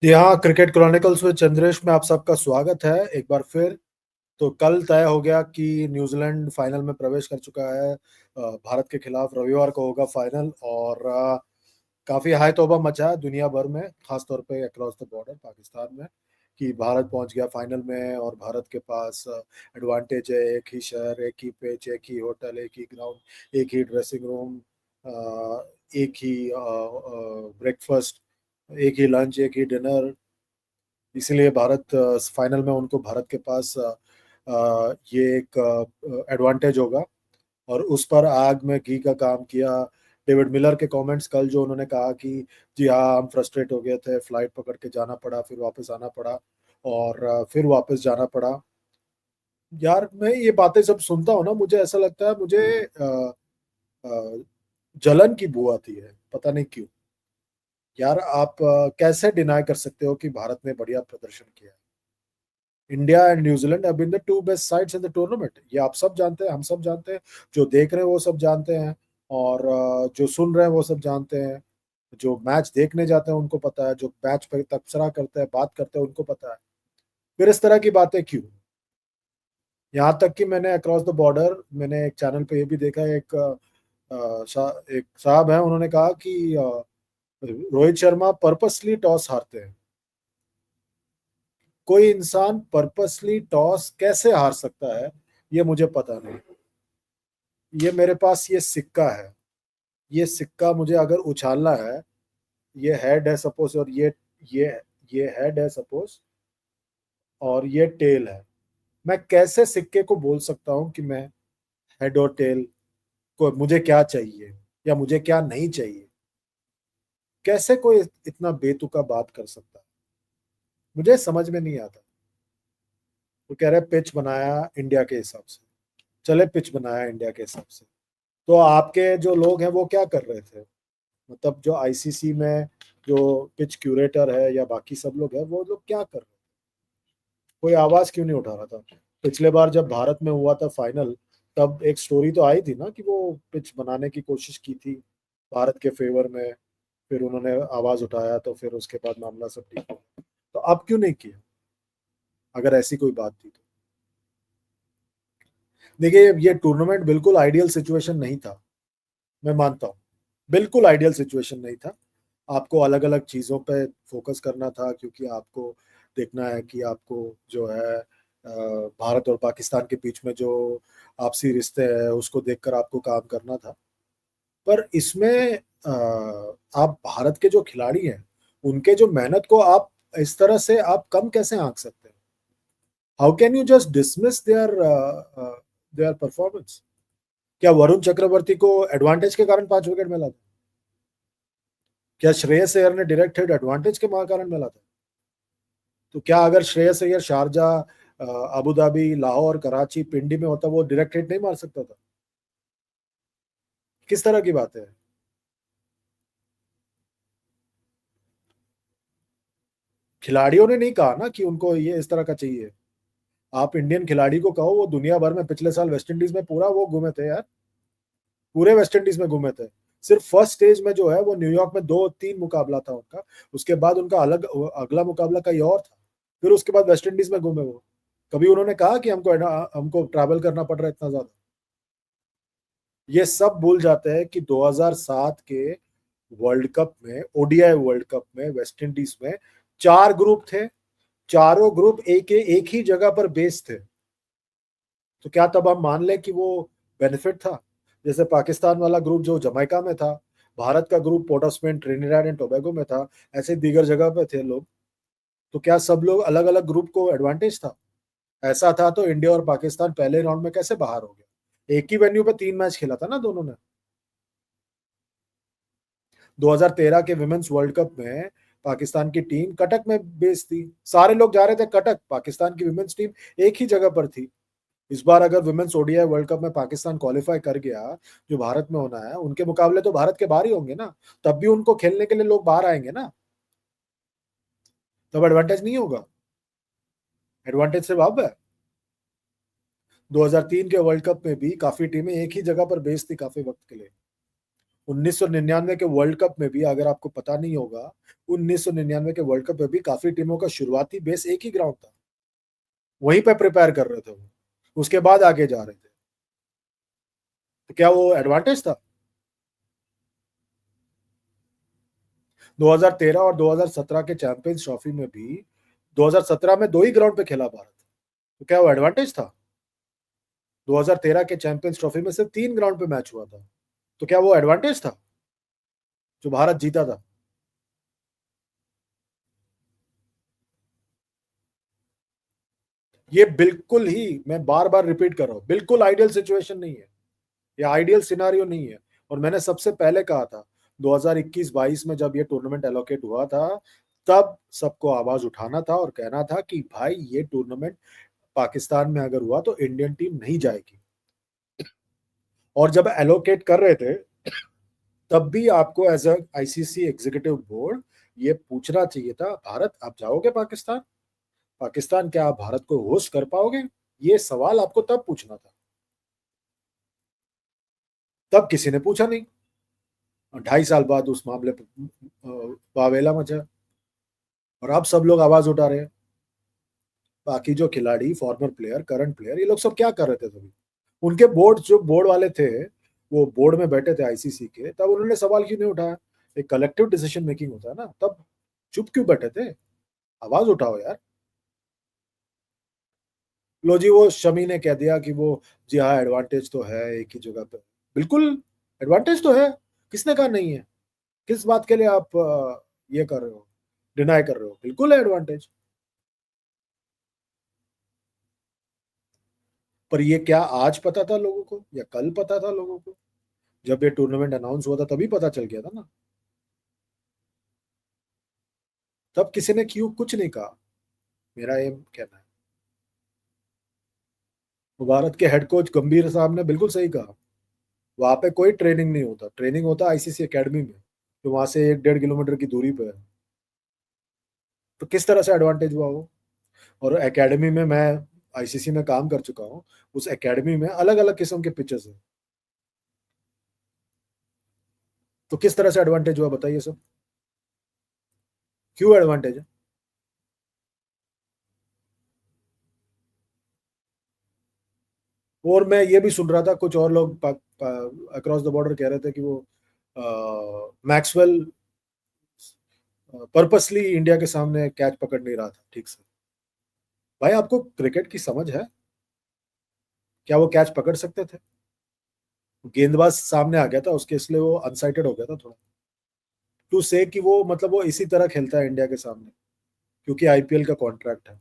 यहाँ cricket chronicles में चंद्रेश में आप सबका स्वागत है एक बार फिर। तो कल तय हो गया कि न्यूजीलैंड फाइनल में प्रवेश कर चुका है। भारत के खिलाफ रविवार को होगा फाइनल और काफी हाई तौबा मचा है दुनिया भर में, खासतौर पे अक्रॉस द बॉर्डर पाकिस्तान में, कि भारत पहुंच गया फाइनल में और भारत के पास एडवांटेज है। एक ही शहर, एक ही पिच, एक ही होटल, एक ही ग्राउंड, एक ही ड्रेसिंग रूम, एक ही ब्रेकफास्ट, एक ही लंच, एक ही डिनर। इसीलिए भारत फाइनल में उनको भारत के पास ये एक एडवांटेज होगा और उस पर आग में घी का काम किया। डेविड मिलर के कमेंट्स कल जो उन्होंने कहा कि जी हाँ, हम फ्रस्ट्रेट हो गए थे, फ्लाइट पकड़ के जाना पड़ा, फिर वापस आना पड़ा और फिर वापस जाना पड़ा। यार मैं ये बातें जब सुनता हूँ ना, मुझे ऐसा लगता है, मुझे अ, जलन की बू आती है, पता नहीं क्यों। यार आप कैसे डिनाई कर सकते हो कि भारत ने बढ़िया प्रदर्शन किया है। India and New Zealand have been the two best sides in the tournament. ये आप सब जानते हैं, हम सब जानते हैं, जो देख रहे हैं वो सब जानते हैं और जो सुन रहे हैं वो सब जानते हैं। जो मैच देखने जाते हैं उनको पता है, जो मैच पे तबसरा करते हैं, बात करते हैं, उनको पता है। फिर इस तरह की बातें क्यों? यहाँ तक कि मैंने अक्रॉस द बॉर्डर, मैंने एक चैनल पे ये भी देखा है, एक साहब है, उन्होंने कहा कि रोहित शर्मा पर्पसली टॉस हारते हैं। कोई इंसान पर्पसली टॉस कैसे हार सकता है, ये मुझे पता नहीं। ये मेरे पास ये सिक्का है, ये सिक्का मुझे अगर उछालना है, ये हेड है सपोज और ये ये हेड है सपोज और ये टेल है। मैं कैसे सिक्के को बोल सकता हूँ कि मैं हेड और टेल को मुझे क्या चाहिए या मुझे क्या नहीं चाहिए? कैसे कोई इतना बेतुका बात कर सकता है, मुझे समझ में नहीं आता। वो कह रहे पिच बनाया इंडिया के हिसाब से। चले पिच बनाया इंडिया के हिसाब से, तो आपके जो लोग हैं वो क्या कर रहे थे? मतलब जो आईसीसी में जो पिच क्यूरेटर है या बाकी सब लोग हैं, वो लोग क्या कर रहे थे? कोई आवाज क्यों नहीं उठा रहा था? पिछले बार जब भारत में हुआ था फाइनल, तब एक स्टोरी तो आई थी ना कि वो पिच बनाने की कोशिश की थी भारत के फेवर में, फिर उन्होंने आवाज उठाया तो फिर उसके बाद मामला सब ठीक हो गया। तो अब क्यों नहीं किया, अगर ऐसी कोई बात थी तो? देखिए, ये टूर्नामेंट बिल्कुल आइडियल सिचुएशन नहीं था, मैं मानता हूँ। बिल्कुल आइडियल सिचुएशन नहीं था। आपको अलग अलग चीज़ों पे फोकस करना था, क्योंकि आपको देखना है कि आपको जो है भारत और पाकिस्तान के बीच में जो आपसी रिश्ते हैं उसको देखकर आपको काम करना था। पर इसमें आप भारत के जो खिलाड़ी हैं, उनके जो मेहनत को आप इस तरह से आप कम कैसे आंक सकते हैं? How can you just dismiss their performance? क्या वरुण चक्रवर्ती को एडवांटेज के कारण 5 विकेट मिला था? क्या श्रेयस अय्यर ने डायरेक्ट हिट एडवांटेज के कारण मिला था? तो क्या अगर Shreyas Iyer Sharjah, Abu Dhabi, Lahore, Karachi, Pindi में होता, वो डायरेक्ट हिट नहीं मार सकता था? किस तरह की बात है? खिलाड़ियों ने नहीं कहा ना कि उनको ये इस तरह का चाहिए। आप इंडियन खिलाड़ी को कहो, वो दुनिया भर में पिछले साल वेस्ट इंडीज में पूरा वो घूमे थे यार, पूरे वेस्ट इंडीज में घूमे थे। सिर्फ फर्स्ट स्टेज में जो है वो न्यूयॉर्क में 2-3 मुकाबला था उनका, उसके बाद उनका अलग अगला मुकाबला कहीं और था, फिर उसके बाद वेस्ट इंडीज में घूमे वो। कभी उन्होंने कहा कि हमको ट्रैवल करना पड़ रहा है इतना ज्यादा? ये सब भूल जाते हैं कि 2007 के वर्ल्ड कप में, ओडीआई वर्ल्ड कप में, वेस्ट इंडीज में 4 ग्रुप थे, चारों ग्रुप एक ही जगह पर बेस थे। तो क्या तब हम मान लें कि वो बेनिफिट था? जैसे पाकिस्तान वाला ग्रुप जो जमैका में था, भारत का group port of Spain, Trinidad and Tobago में था, ऐसे दीगर जगह पे थे लोग। तो क्या सब लोग अलग अलग ग्रुप को एडवांटेज था? ऐसा था तो इंडिया और पाकिस्तान पहले राउंड में कैसे बाहर हो गया? एक ही वेन्यू पे 3 मैच खेला था ना दोनों ने। 2013 के विमेंस वर्ल्ड कप में पाकिस्तान की टीम कटक में बेस थी, सारे लोग जा रहे थे कटक, पाकिस्तान की विमेंस टीम एक ही जगह पर थी। इस बार अगर वुमेन्स ओडीआई वर्ल्ड कप में पाकिस्तान क्वालिफाई कर गया, जो भारत में होना है, उनके मुकाबले तो भारत के बाहर ही होंगे ना, तब भी उनको खेलने के लिए लोग बाहर आएंगे ना, तब एडवांटेज नहीं होगा? एडवांटेज सिर्फ अब है। 2003 के वर्ल्ड कप में भी काफी टीमें एक ही जगह पर बेस थी काफी वक्त के लिए, 1999 के वर्ल्ड कप में भी, अगर आपको पता नहीं होगा, 1999 के वर्ल्ड कप में भी काफी टीमों का शुरुआती बेस एक ही ग्राउंड था, वहीं पे प्रिपेयर कर रहे थे वो, उसके बाद आगे जा रहे थे। तो क्या वो एडवांटेज था? 2013 और 2017 के चैंपियंस ट्रॉफी में भी 2017 में दो ही ग्राउंड पे खेला भारत, तो क्या वो एडवांटेज था? 2013 के चैंपियंस ट्रॉफी में सिर्फ तीन ग्राउंड पे मैच हुआ था, तो क्या वो एडवांटेज था जो भारत जीता था? ये बिल्कुल ही, मैं बार बार रिपीट कर रहा हूं, बिल्कुल आइडियल सिचुएशन नहीं है, ये आइडियल सिनारियो नहीं है। और मैंने सबसे पहले कहा था 2021-22 में जब ये टूर्नामेंट एलोकेट हुआ था, तब सबको आवाज उठाना था और कहना था कि भाई ये टूर्नामेंट पाकिस्तान में अगर हुआ तो इंडियन टीम नहीं जाएगी। और जब एलोकेट कर रहे थे, तब भी आपको as a ICC executive board ये पूछना चाहिए था, भारत आप जाओगे पाकिस्तान? पाकिस्तान क्या आप भारत को होस्ट कर पाओगे? ये सवाल आपको तब पूछना था, तब किसी ने पूछा नहीं। 2.5 साल बाद उस मामले पर वावेला मचा, और अब सब लोग आवाज उठा रहे हैं। बाकी जो खिलाड़ी, फॉर्मर प्लेयर, करंट प्लेयर, ये लोग सब क्या कर रहे थे तभी? उनके बोर्ड, जो बोर्ड वाले थे, वो बोर्ड में बैठे थे आईसीसी के, तब उन्होंने सवाल क्यों नहीं उठाया? एक कलेक्टिव डिसीजन मेकिंग होता है ना, तब चुप क्यों बैठे थे? आवाज उठाओ यार। लो जी, वो शमी ने कह दिया कि वो, जी हाँ एडवांटेज तो है एक ही जगह पे। बिल्कुल एडवांटेज तो है, किसने कहा नहीं है? किस बात के लिए आप ये कर रहे हो, डिनाई कर रहे हो? बिल्कुल है एडवांटेज। पर ये क्या आज पता था लोगों को या कल पता था लोगों को? जब ये टूर्नामेंट अनाउंस हुआ था तभी पता चल गया था ना। तब किसी ने क्यों कुछ नहीं कहा, मेरा ये कहना है। तो भारत के हेड कोच गंभीर साहब ने बिल्कुल सही कहा, वहां पे कोई ट्रेनिंग नहीं होता, ट्रेनिंग होता आईसीसी एकेडमी में, जो वहां से 1-1.5 किलोमीटर की दूरी पे है। तो किस तरह से एडवांटेज हुआ वो? और एकेडमी में मैं आईसीसी में काम कर चुका हूँ, उस एकेडमी में अलग अलग किस्म के पिचेस हैं, तो किस तरह से एडवांटेज हुआ बताइए सब? क्यों एडवांटेज है? और मैं ये भी सुन रहा था, कुछ और लोग अक्रॉस द बॉर्डर कह रहे थे कि वो मैक्सवेल पर्पसली इंडिया के सामने कैच पकड़ नहीं रहा था ठीक से। भाई आपको क्रिकेट की समझ है? क्या वो कैच पकड़ सकते थे? गेंदबाज सामने आ गया था उसके, इसलिए वो अनसाइटेड हो गया था थोड़ा। टू से कि वो, मतलब वो इसी तरह खेलता है इंडिया के सामने, क्योंकि आईपीएल का कॉन्ट्रैक्ट है।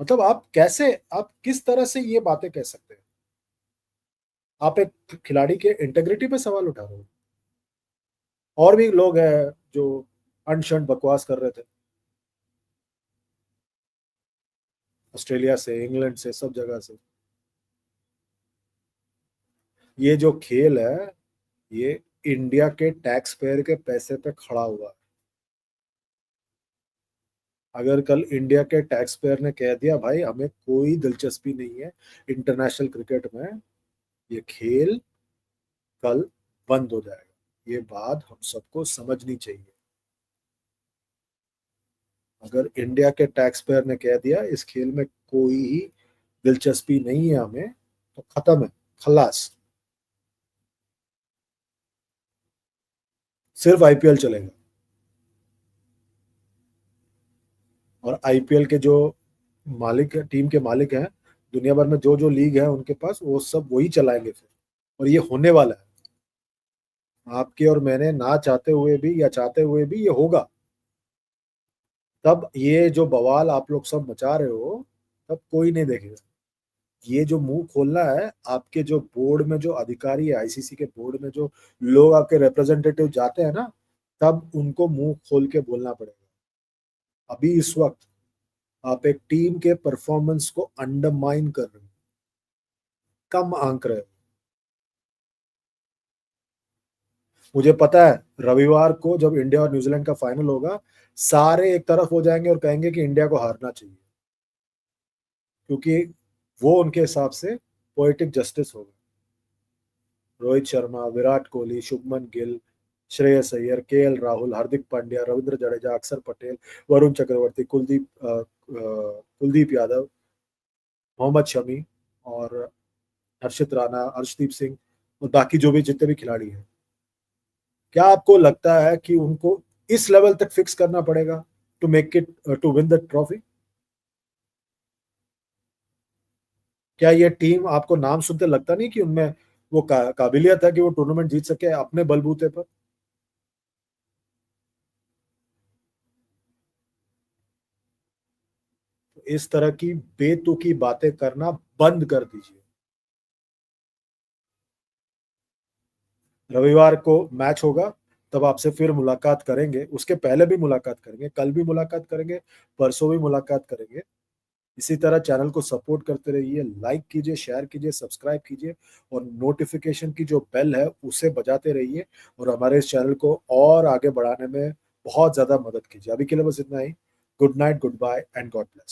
मतलब आप कैसे, आप किस तरह से ये बातें कह सकते हैं? आप एक खिलाड़ी के इंटेग्रिटी पे सवाल उठा रहे हो। और भी लोग हैं जो अनशन बकवास कर रहे थे, ऑस्ट्रेलिया से, इंग्लैंड से, सब जगह से। ये जो खेल है, ये इंडिया के टैक्स पेयर के पैसे पे खड़ा हुआ है। अगर कल इंडिया के टैक्स पेयर ने कह दिया भाई हमें कोई दिलचस्पी नहीं है इंटरनेशनल क्रिकेट में, ये खेल कल बंद हो जाएगा। ये बात हम सबको समझनी चाहिए। अगर इंडिया के टैक्स पेयर ने कह दिया इस खेल में कोई ही दिलचस्पी नहीं है हमें, तो खत्म है, खलास। सिर्फ आईपीएल चलेगा। और आईपीएल के जो मालिक, टीम के मालिक हैं, दुनिया भर में जो जो लीग है उनके पास, वो सब वही चलाएंगे फिर। और ये होने वाला है, आपके और मैंने ना चाहते हुए भी या चाहते हुए भी ये होगा। तब ये जो बवाल आप लोग सब मचा रहे हो, तब कोई नहीं देखेगा। ये जो मुंह खोलना है, आपके जो बोर्ड में जो अधिकारी है, आईसीसी के बोर्ड में जो लोग आपके रिप्रेजेंटेटिव जाते हैं ना, तब उनको मुंह खोल के बोलना पड़ेगा। अभी इस वक्त आप एक टीम के परफॉर्मेंस को अंडरमाइन कर रहे हो, कम आंक रहे हो। मुझे पता है रविवार को जब इंडिया और न्यूजीलैंड का फाइनल होगा, सारे एक तरफ हो जाएंगे और कहेंगे कि इंडिया को हारना चाहिए, क्योंकि वो उनके हिसाब से पोएटिक जस्टिस होगा। रोहित शर्मा, विराट कोहली, शुभमन गिल, श्रेयस अय्यर, केएल राहुल, हार्दिक पांड्या, रविंद्र जडेजा, अक्षर पटेल, वरुण चक्रवर्ती, कुलदीप यादव, मोहम्मद शमी और हर्षित राणा, अर्शदीप सिंह और बाकी जो भी जितने भी खिलाड़ी हैं, क्या आपको लगता है कि उनको इस लेवल तक फिक्स करना पड़ेगा to make it to win the trophy? क्या ये टीम आपको नाम सुनते लगता नहीं कि उनमें वो काबिलियत है कि वो टूर्नामेंट जीत सके अपने बलबूते पर? तो इस तरह की बेतुकी बातें करना बंद कर दीजिए। रविवार को मैच होगा, तब आपसे फिर मुलाकात करेंगे, उसके पहले भी मुलाकात करेंगे, कल भी मुलाकात करेंगे, परसों भी मुलाकात करेंगे। इसी तरह चैनल को सपोर्ट करते रहिए, लाइक कीजिए, शेयर कीजिए, सब्सक्राइब कीजिए और नोटिफिकेशन की जो बेल है उसे बजाते रहिए और हमारे इस चैनल को और आगे बढ़ाने में बहुत ज्यादा मदद कीजिए। अभी के लिए बस इतना ही। Good night, goodbye and God bless.